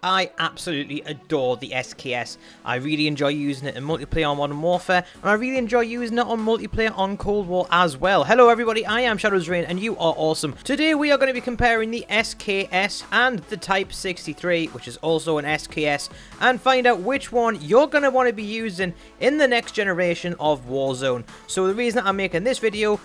I absolutely adore the SKS. I really enjoy using it in multiplayer on Modern Warfare, and I really enjoy using it on multiplayer on Cold War as well. Hello everybody, I am Shadows Rain, and you are awesome. Today we are going to be comparing the SKS and the Type 63, which is also an SKS, and find out which one you're going to want to be using in the next generation of Warzone. So the reason I'm making this video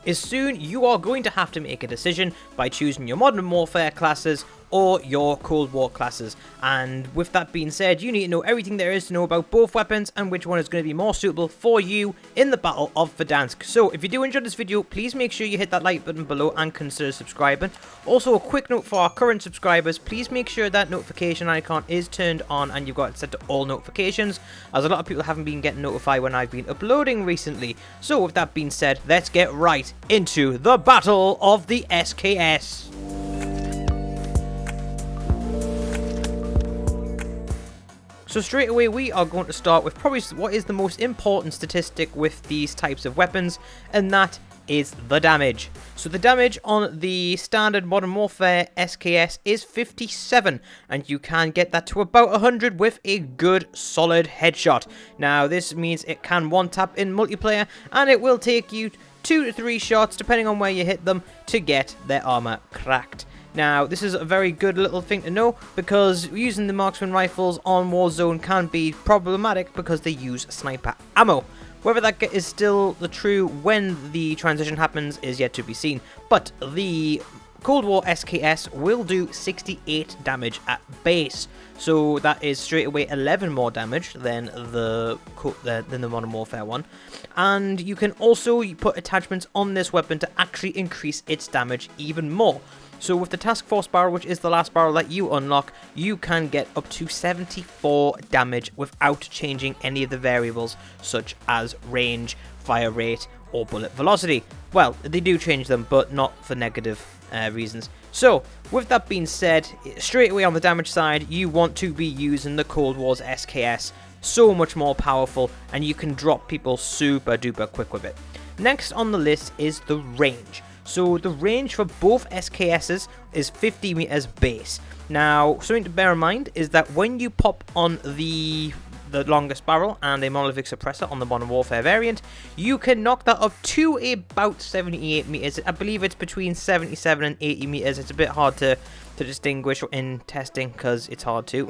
is soon you are going to have to make a decision by choosing your Modern Warfare classes or your Cold War classes. And with that being said, you need to know everything there is to know about both weapons and which one is going to be more suitable for you in the Battle of Verdansk. So if you do enjoy this video, please make sure you hit that like button below and consider subscribing. Also, a quick note for our current subscribers, please make sure that notification icon is turned on and you've got it set to all notifications, as a lot of people haven't been getting notified when I've been uploading recently. So with that being said, let's get right into the Battle of the SKS. So straight away we are going to start with probably what is the most important statistic with these types of weapons, and that is the damage. So the damage on the standard Modern Warfare SKS is 57, and you can get that to about 100 with a good solid headshot. Now this means it can one-tap in multiplayer, and it will take you 2 to 3 shots, depending on where you hit them, to get their armor cracked. Now, this is a very good little thing to know, because using the marksman rifles on Warzone can be problematic because they use sniper ammo. Whether that is still the true when the transition happens is yet to be seen, but the Cold War SKS will do 68 damage at base, so that is straight away 11 more damage than the Modern Warfare one. And you can also put attachments on this weapon to actually increase its damage even more. So with the Task Force barrel, which is the last barrel that you unlock, you can get up to 74 damage without changing any of the variables such as range, fire rate, or bullet velocity. Well, they do change them, but not for negative reasons. So with that being said, straight away on the damage side, you want to be using the Cold War's SKS. So much more powerful, and you can drop people super duper quick with it. Next on the list is the range. So the range for both SKSs is 50 meters base. Now, something to bear in mind is that when you pop on the longest barrel and a monolithic suppressor on the Modern Warfare variant, you can knock that up to about 78 meters. I believe it's between 77 and 80 meters. It's a bit hard to distinguish in testing because it's hard to.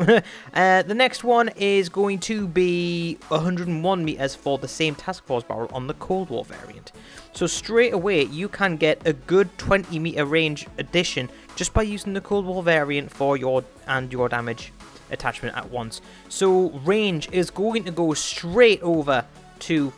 The next one is going to be 101 meters for the same Task Force barrel on the Cold War variant. So straight away you can get a good 20 meter range addition just by using the Cold War variant for your damage attachment at once. So range is going to go straight over to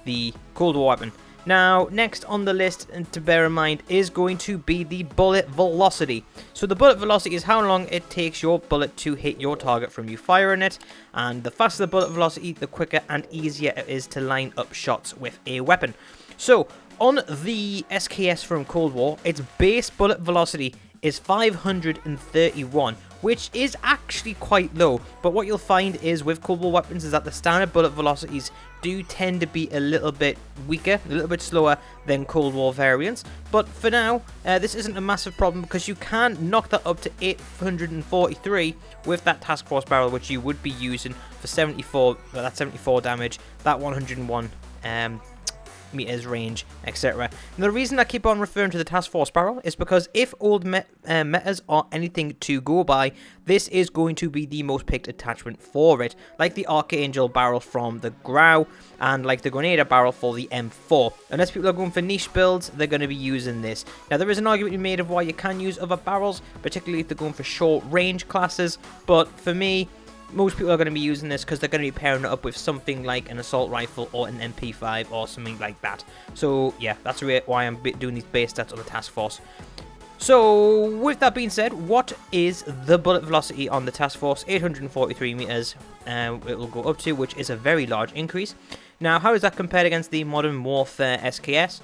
the Cold War weapon. Now, next on the list, and to bear in mind, is going to be the bullet velocity. So the bullet velocity is how long it takes your bullet to hit your target from you firing it, and the faster the bullet velocity, the quicker and easier it is to line up shots with a weapon. So on the SKS from Cold War, its base bullet velocity is 531, which is actually quite low. But what you'll find is with Cold War weapons is that the standard bullet velocities do tend to be a little bit weaker, a little bit slower than Cold War variants. But for now, this isn't a massive problem because you can knock that up to 843 with that Task Force barrel, which you would be using for 74 damage, that 101 meters range, etc. And the reason I keep on referring to the Task Force barrel is because if old metas are anything to go by, this is going to be the most picked attachment for it, like the Archangel barrel from the Grau and like the Grenadier barrel for the M4. Unless people are going for niche builds, they're going to be using this. Now there is an argument to be made of why you can use other barrels, particularly if they're going for short range classes, but for me, most people are going to be using this because they're going to be pairing it up with something like an assault rifle or an MP5 or something like that. So yeah, that's why I'm doing these base stats on the Task Force. So with that being said, what is the bullet velocity on the Task Force? 843 meters it will go up to, which is a very large increase. Now, how is that compared against the Modern Warfare SKS?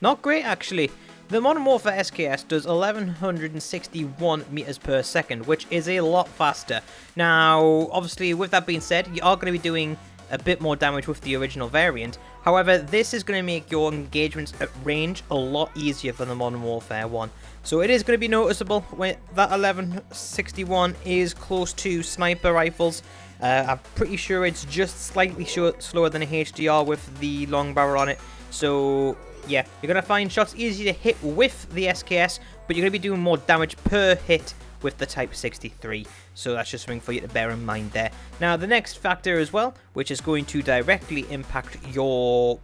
Not great, actually. The Modern Warfare SKS does 1161 meters per second, which is a lot faster. Now, obviously, with that being said, you are going to be doing a bit more damage with the original variant. However, this is going to make your engagements at range a lot easier for the Modern Warfare one. So it is going to be noticeable when that 1161 is close to sniper rifles. I'm pretty sure it's just slightly slower than a HDR with the long barrel on it. So yeah, you're going to find shots easier to hit with the SKS, but you're going to be doing more damage per hit with the Type 63. So that's just something for you to bear in mind there. Now, the next factor as well, which is going to directly impact your,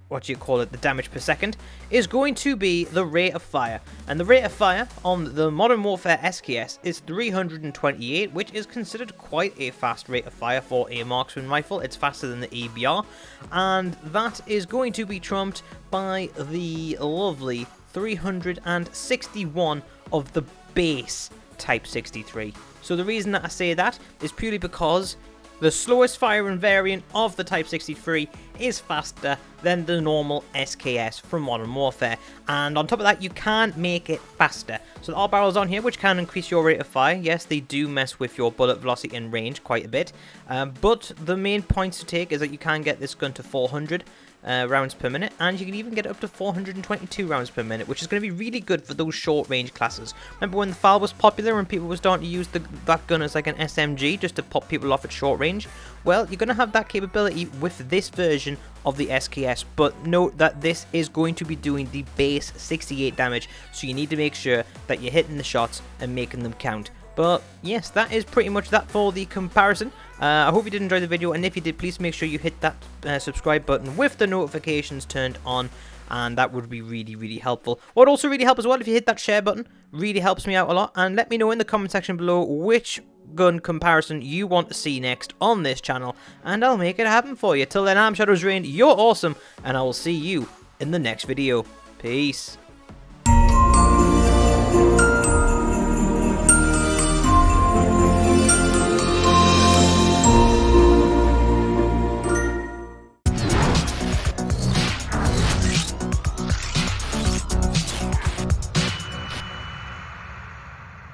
the damage per second, is going to be the rate of fire. And the rate of fire on the Modern Warfare SKS is 328, which is considered quite a fast rate of fire for a marksman rifle. It's faster than the ABR, and that is going to be trumped by the lovely 361 of the base Type 63. So the reason that I say that is purely because the slowest firing variant of the Type 63 is faster than the normal SKS from Modern Warfare, and on top of that you can make it faster. So there are barrels on here which can increase your rate of fire. Yes, they do mess with your bullet velocity and range quite a bit, but the main points to take is that you can get this gun to 400 rounds per minute, and you can even get it up to 422 rounds per minute, which is going to be really good for those short range classes. Remember when the FAL was popular and people were starting to use that gun as like an SMG just to pop people off at short range? Well, you're going to have that capability with this version of the SKS, but note that this is going to be doing the base 68 damage, so you need to make sure that you're hitting the shots and making them count. But yes, that is pretty much that for the comparison. I hope you did enjoy the video, and if you did, please make sure you hit that subscribe button with the notifications turned on, and that would be really helpful. What would also really help as well if you hit that share button, really helps me out a lot, and let me know in the comment section below which gun comparison you want to see next on this channel, and I'll make it happen for you. Till then, I'm Shadows Rain, you're awesome, and I will see you in the next video. Peace.